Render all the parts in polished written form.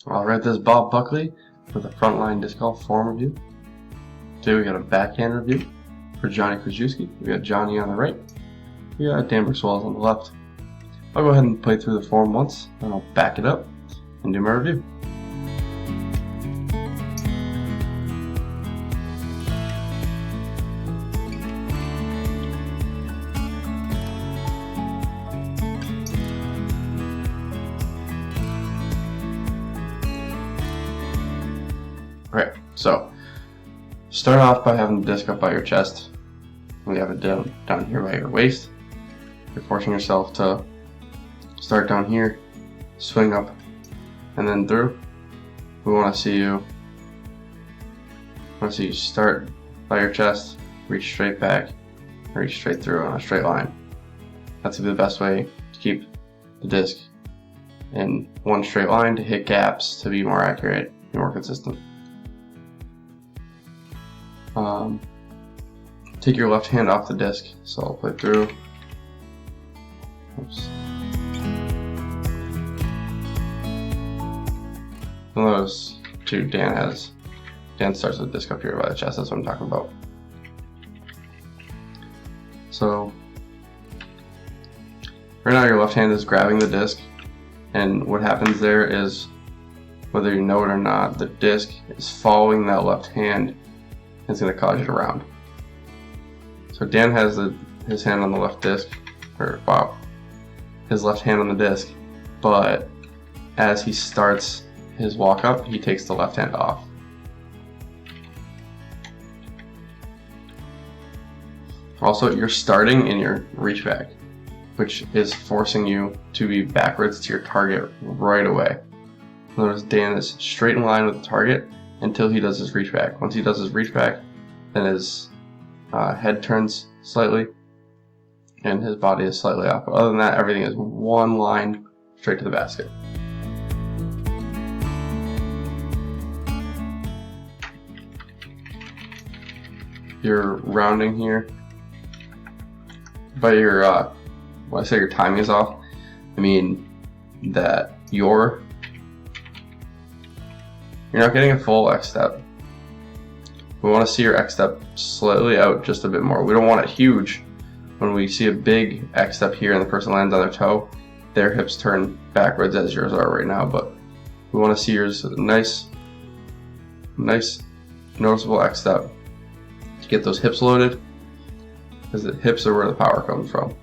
Alright, this is Bob Buckley with a frontline disc golf form review. Today we got a backhand review for JKrajewski. We got Johnny on the right. We got Dan Brookswell on the left. I'll go ahead and play through the form once, and I'll back it up and do my review. Okay, so start off by having the disc up by your chest. We have it down here by your waist. You're forcing yourself to start down here, swing up, and then through. We want to see you start by your chest, reach straight back, reach straight through on a straight line. That's the best way to keep the disc in one straight line, to hit gaps, to be more accurate and more consistent. Take your left hand off the disc, so I'll play through. Oops. You'll notice too, Dan starts with the disc up here by the chest. That's what I'm talking about. So right now your left hand is grabbing the disc, and what happens there is, whether you know it or not, the disc is following that left hand. It's going to cause you to round. So Dan has his hand on the left disc, his left hand on the disc, but as he starts his walk up, he takes the left hand off. Also, you're starting in your reach back, which is forcing you to be backwards to your target right away. Notice Dan is straight in line with the target until he does his reach back. Once he does his reach back, then his head turns slightly and his body is slightly off. But other than that, everything is one line straight to the basket. You're rounding here, but when I say your timing is off, I mean that you're not getting a full X step. We want to see your X step slightly out just a bit more. We don't want it huge. When we see a big X step here and the person lands on their toe, their hips turn backwards as yours are right now, but we want to see yours nice noticeable X step to get those hips loaded, because the hips are where the power comes from.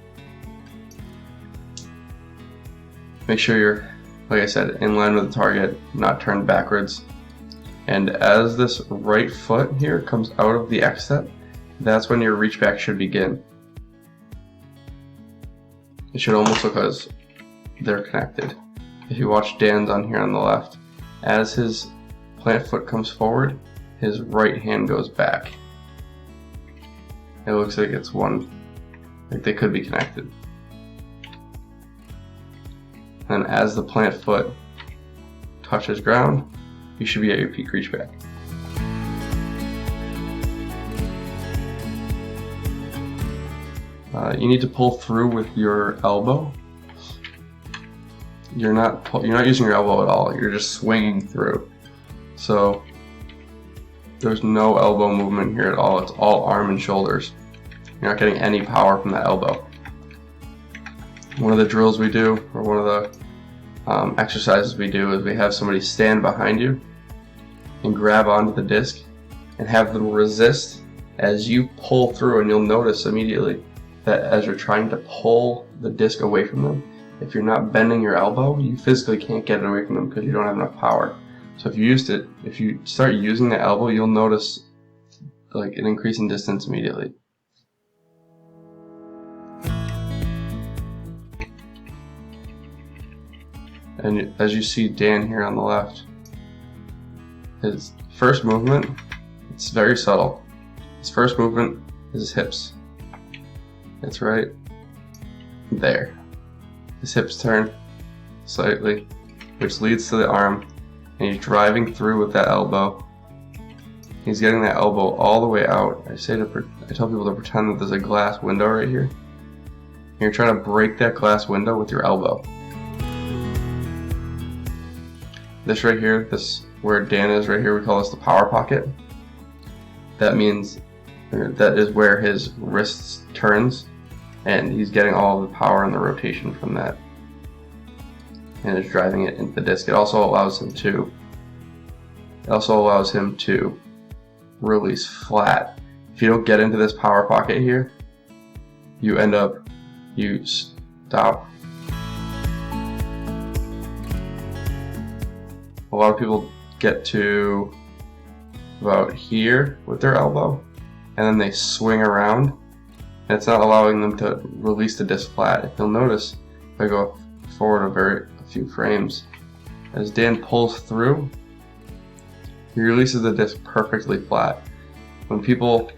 Make sure you're, like I said, in line with the target, not turned backwards. And as this right foot here comes out of the X step, that's when your reach back should begin. It should almost look as they're connected. If you watch Dan's on here on the left, as his plant foot comes forward, his right hand goes back. It looks like it's one, like they could be connected. And as the plant foot touches ground, you should be at your peak reach back. You need to pull through with your elbow. You're not using your elbow at all. You're just swinging through. So there's no elbow movement here at all. It's all arm and shoulders. You're not getting any power from the elbow. One of the drills we do, or one of the exercises we do, is we have somebody stand behind you and grab onto the disc and have them resist as you pull through, and you'll notice immediately that as you're trying to pull the disc away from them, if you're not bending your elbow, you physically can't get it away from them because you don't have enough power. So if you start using the elbow, you'll notice like an increase in distance immediately. And as you see Dan here on the left, his first movement, it's very subtle. His first movement is his hips. It's right there. His hips turn slightly, which leads to the arm, and he's driving through with that elbow. He's getting that elbow all the way out. I tell people to pretend that there's a glass window right here. And you're trying to break that glass window with your elbow. this right here, this where Dan is right here, we call this the power pocket. That means that is where his wrist turns, and he's getting all the power and the rotation from that, and is driving it into the disc. It also allows him to release flat. If you don't get into this power pocket here, you stop. A lot of people get to about here with their elbow, and then they swing around, and it's not allowing them to release the disc flat. If you'll notice, if I go forward a few frames, as Dan pulls through, he releases the disc perfectly flat. When people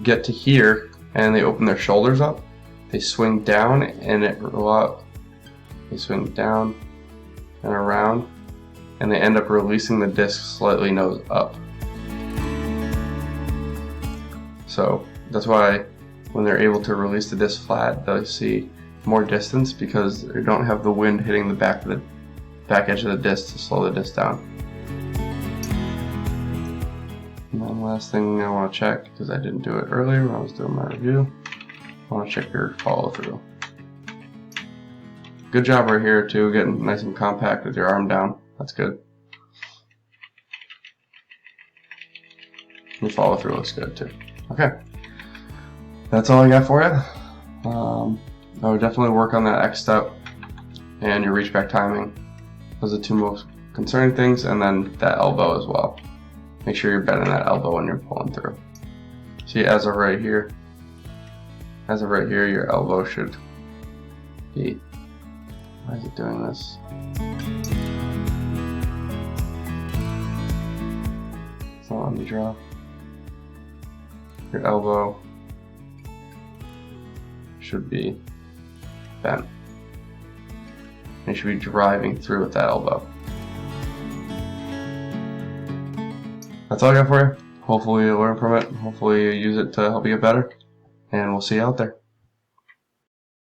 get to here and they open their shoulders up, they swing down and they swing down and around, and they end up releasing the disc slightly nose up. So that's why when they're able to release the disc flat, they'll see more distance because they don't have the wind hitting the back edge of the disc to slow the disc down. And then last thing I want to check, because I didn't do it earlier when I was doing my review, I want to check your follow through. Good job right here too, getting nice and compact with your arm down. That's good. Your follow through looks good too. Okay, that's all I got for you. I would definitely work on that X step and your reach back timing. Those are the two most concerning things, and then that elbow as well. Make sure you're bending that elbow when you're pulling through. See, as of right here, your elbow should be. Why is it doing this? It's not letting me draw. Your elbow should be bent. And you should be driving through with that elbow. That's all I got for you. Hopefully you learn from it. Hopefully you use it to help you get better. And we'll see you out there.